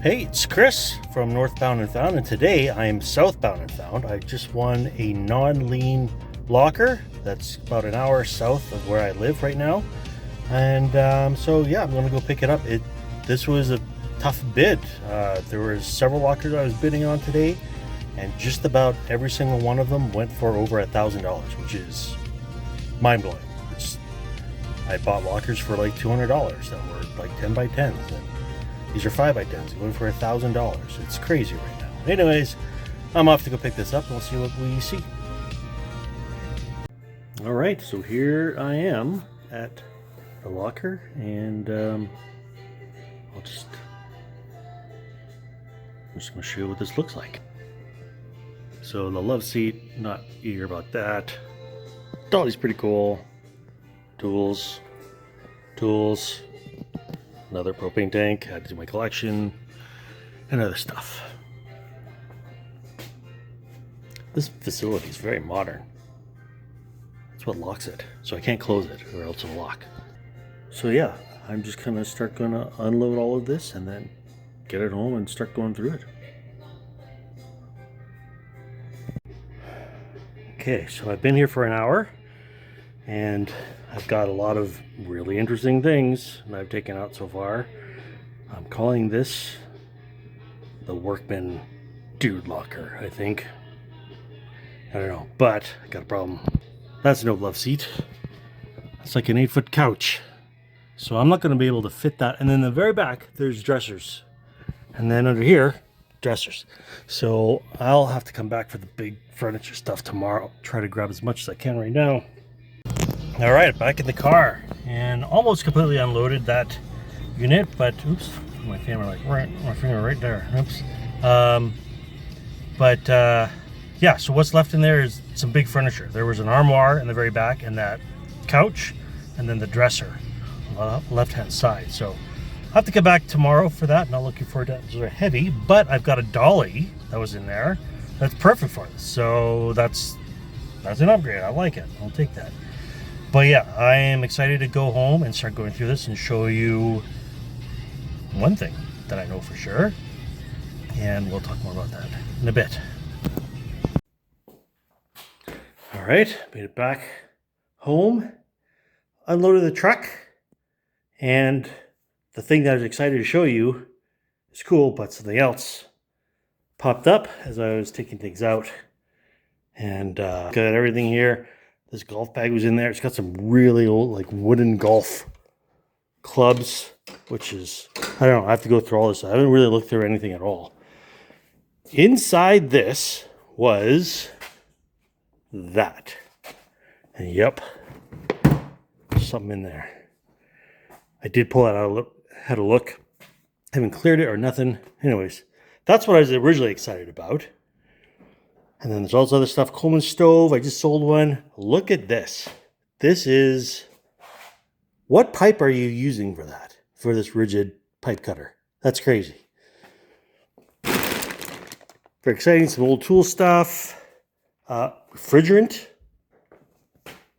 Hey, it's Chris from Northbound Found, and today I am southbound Found. I just won a non-lean locker that's about an hour south of where I live right now, and so yeah, I'm gonna go pick it up. This was a tough bid. There were several lockers I was bidding on today, and just about every single one of them went for over $1,000, which is mind-blowing. I bought lockers for like $200 that were like 10 by 10s. These are 5x10s going for $1,000. It's crazy right now. Anyways, I'm off to go pick this up and we'll see what we see. All right, so here I am at the locker, and I'm just going to show you what this looks like. So the love seat, not eager about that. Dolly's pretty cool. Tools. Another propane tank, had to do my collection, and other stuff. This facility is very modern. That's what locks it, so I can't close it or else it'll lock. So yeah, I'm just gonna unload all of this and then get it home and start going through it. Okay, so I've been here for an hour, and I've got a lot of really interesting things that I've taken out so far. I'm calling this the Workman Dude locker, I think. I don't know, but I got a problem. That's no love seat. It's like an 8-foot couch. So I'm not going to be able to fit that. And then in the very back, there's dressers. And then under here, dressers. So I'll have to come back for the big furniture stuff tomorrow. Try to grab as much as I can right now. All right, back in the car, and almost completely unloaded that unit, but oops, my finger right there. Oops. Yeah, so what's left in there is some big furniture. There was an armoire in the very back, and that couch, and then the dresser on the left-hand side. So I'll have to come back tomorrow for that. Not looking forward to that. Those are heavy, but I've got a dolly that was in there that's perfect for this. So that's an upgrade. I like it. I'll take that. But yeah, I am excited to go home and start going through this and show you one thing that I know for sure. And we'll talk more about that in a bit. All right, made it back home, unloaded the truck, and the thing that I was excited to show you is cool, but something else popped up as I was taking things out. And got everything here. This golf bag was in there. It's got some really old, like, wooden golf clubs, which is, I don't know, I have to go through all this. I haven't really looked through anything at all. Inside this was that. And yep, there's something in there. I did pull that out, had a look. Haven't cleared it or nothing. Anyways, that's what I was originally excited about. And then there's all this other stuff. Coleman stove. I just sold one. Look at this. This is... What pipe are you using for that? For this rigid pipe cutter? That's crazy. Very exciting. Some old tool stuff. Refrigerant.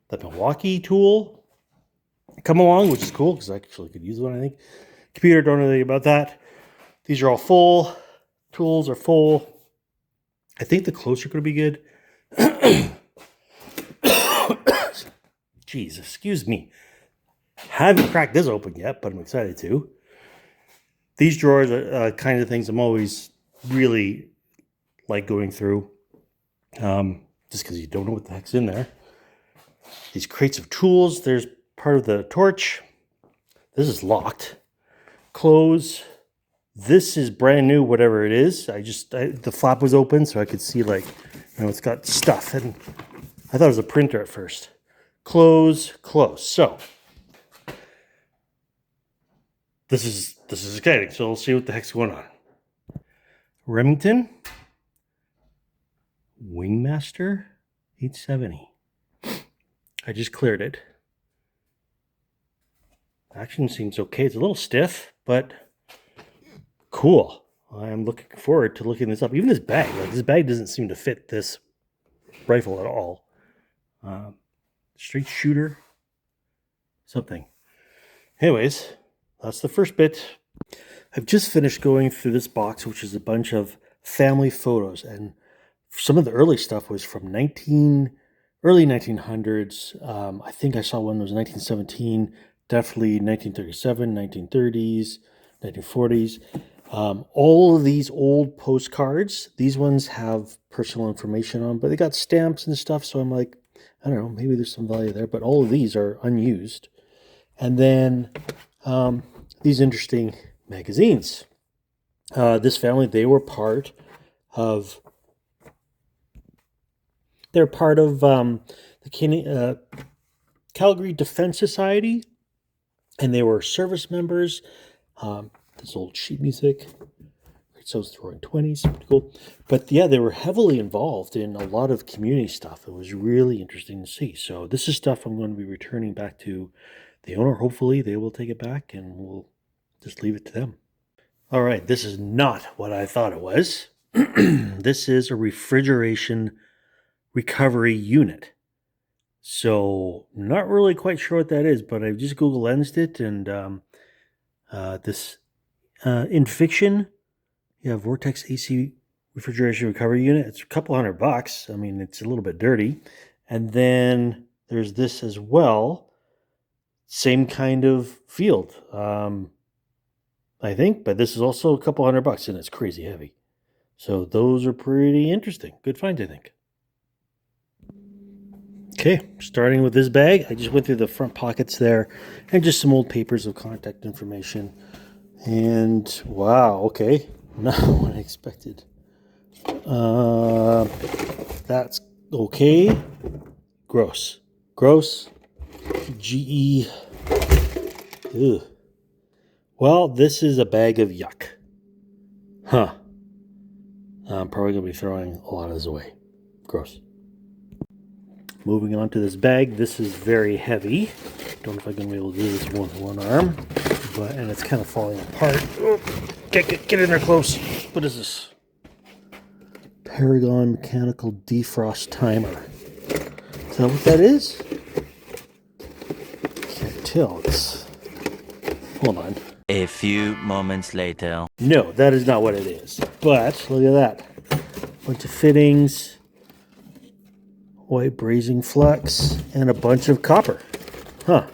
The Milwaukee tool. Come along, which is cool because I actually could use one, I think. Computer, don't know anything about that. These are all full. Tools are full. I think the clothes are going to be good. Jeez, excuse me. Haven't cracked this open yet, but I'm excited to. These drawers are kind of things I'm always really like going through. Just because you don't know what the heck's in there. These crates of tools. There's part of the torch. This is locked. Clothes. This is brand new, whatever it is. The flap was open so I could see, like, it's got stuff. And I thought it was a printer at first. Close. So, this is exciting. So we'll see what the heck's going on. Remington. Wingmaster 870. I just cleared it. Action seems okay. It's a little stiff, but... cool. I'm looking forward to looking this up. Even this bag. Like, this bag doesn't seem to fit this rifle at all. Straight shooter. Something. Anyways, that's the first bit. I've just finished going through this box, which is a bunch of family photos, and some of the early stuff was from early 1900s. I think I saw one that was 1917, definitely 1937, 1930s, 1940s. All of these old postcards, these ones have personal information on, but they got stamps and stuff. So I'm like, I don't know, maybe there's some value there, but all of these are unused. And then these interesting magazines. This family, they're part of the Calgary Defense Society, and they were service members. This old sheet music. So it's the Roaring 20s, pretty cool. But yeah, they were heavily involved in a lot of community stuff. It was really interesting to see. So this is stuff I'm going to be returning back to the owner. Hopefully they will take it back and we'll just leave it to them. All right, this is not what I thought it was. This is a refrigeration recovery unit. So not really quite sure what that is, but I've just Google Lensed it, and this Inficon Vortex AC refrigeration recovery unit. It's a couple $100. I mean, it's a little bit dirty. And then there's this as well. Same kind of field, I think, but this is also a couple $100 and it's crazy heavy. So those are pretty interesting. Good find, I think. Okay, starting with this bag. I just went through the front pockets there and just some old papers of contact information. And wow, okay. Not what I expected. That's okay. Gross. GE. Ugh. Well, this is a bag of yuck. Huh. I'm probably going to be throwing a lot of this away. Gross. Moving on to this bag. This is very heavy. Don't know if I'm going to be able to do this with one arm. And it's kind of falling apart. Oh, get in there close. What is this? Paragon mechanical defrost timer. Is that what that is? Can't tell. Hold on. A few moments later. No, that is not what it is. But look at that. Bunch of fittings, white brazing flux, and a bunch of copper. Huh.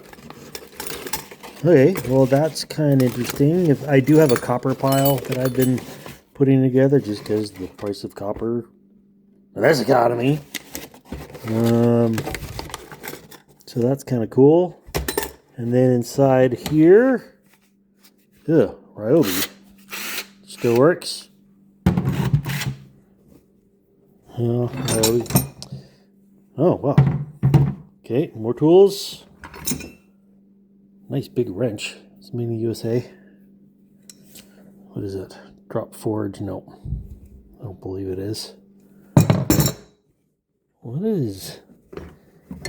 Okay, well that's kind of interesting. I do have a copper pile that I've been putting together just because the price of copper, that's economy. So that's kind of cool. And then inside here, Ryobi still works. Ryobi. Oh wow. Okay, more tools. Nice big wrench. It's made in the USA. What is it? Drop Forge? No. I don't believe it is. What is?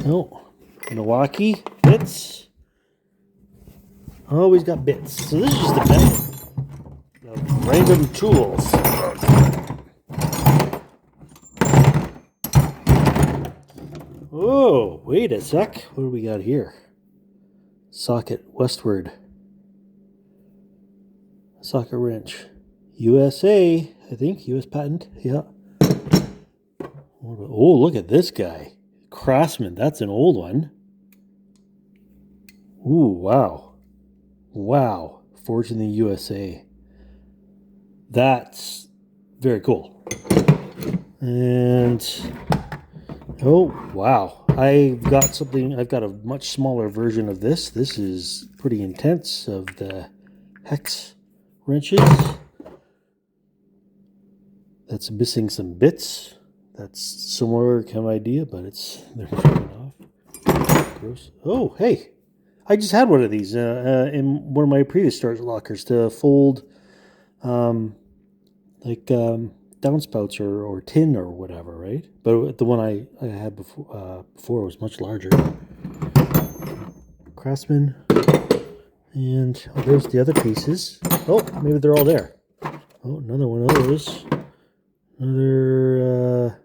No. Milwaukee bits. Always got bits. So this is just a bag of random tools. Oh, wait a sec. What do we got here? Socket westward. Socket wrench. USA, I think. US patent. Yeah. Oh, look at this guy. Craftsman. That's an old one. Ooh, wow. Wow. Forged in the USA. That's very cool. And oh, wow. I've got a much smaller version of this. This is pretty intense, of the hex wrenches. That's missing some bits. That's similar kind of idea, but they're falling off. Gross. Oh, hey. I just had one of these in one of my previous storage lockers to fold downspouts or tin or whatever, right? But the one I had before was much larger. Craftsman. And there's the other pieces. Oh, maybe they're all there. Oh, another one of those. Another,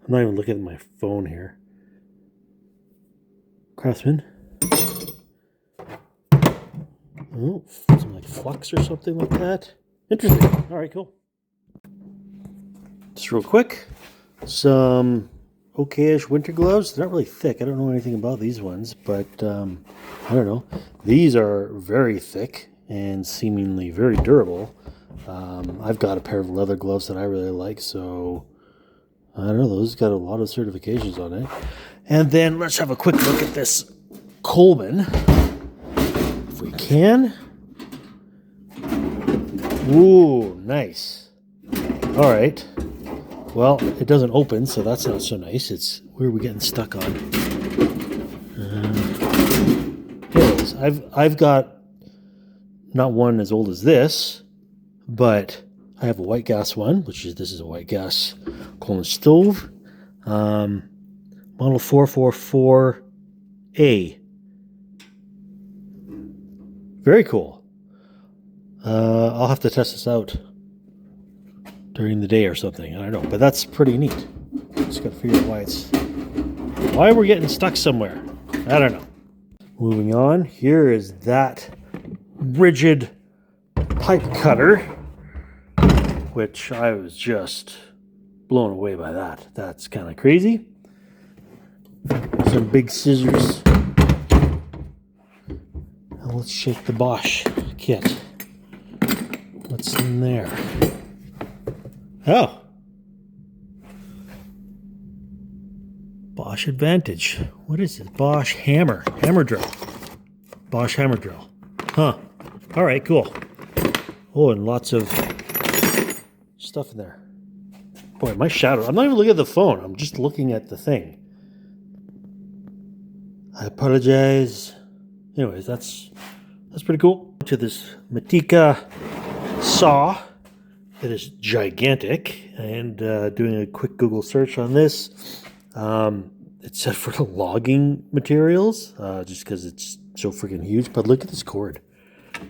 I'm not even looking at my phone here. Craftsman. Oh, some like flux or something like that. Interesting. All right, cool. Just real quick, some okayish winter gloves. They're not really thick. I don't know anything about these ones, but I don't know. These are very thick and seemingly very durable. I've got a pair of leather gloves that I really like, so I don't know. Those got a lot of certifications on it. And then let's have a quick look at this Coleman, if we can. Ooh, nice. All right. Well, it doesn't open, so that's not so nice. It's where are we getting stuck on? Here it is. I've got not one as old as this, but I have a white gas one, this is a white gas Coleman stove, model 444A. Very cool. I'll have to test this out during the day or something. I don't know, but that's pretty neat. Just got to figure out why we're getting stuck somewhere. I don't know. Moving on, here is that rigid pipe cutter, which I was just blown away by that. That's kind of crazy. Some big scissors. Now let's shake the Bosch kit. What's in there? Oh. Bosch Advantage. What is it? Bosch hammer. Hammer drill. Bosch hammer drill. Huh. All right, cool. Oh, and lots of stuff in there. Boy, my shadow. I'm not even looking at the phone. I'm just looking at the thing. I apologize. Anyways, that's pretty cool. To this Makita saw that is gigantic, and doing a quick Google search on this, it said for the logging materials, just because it's so freaking huge. But look at this cord.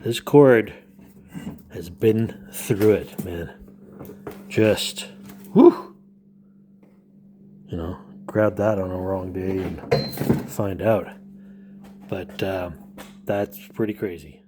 This cord has been through it, man. Just, whew. You know, grab that on a wrong day and find out. But that's pretty crazy.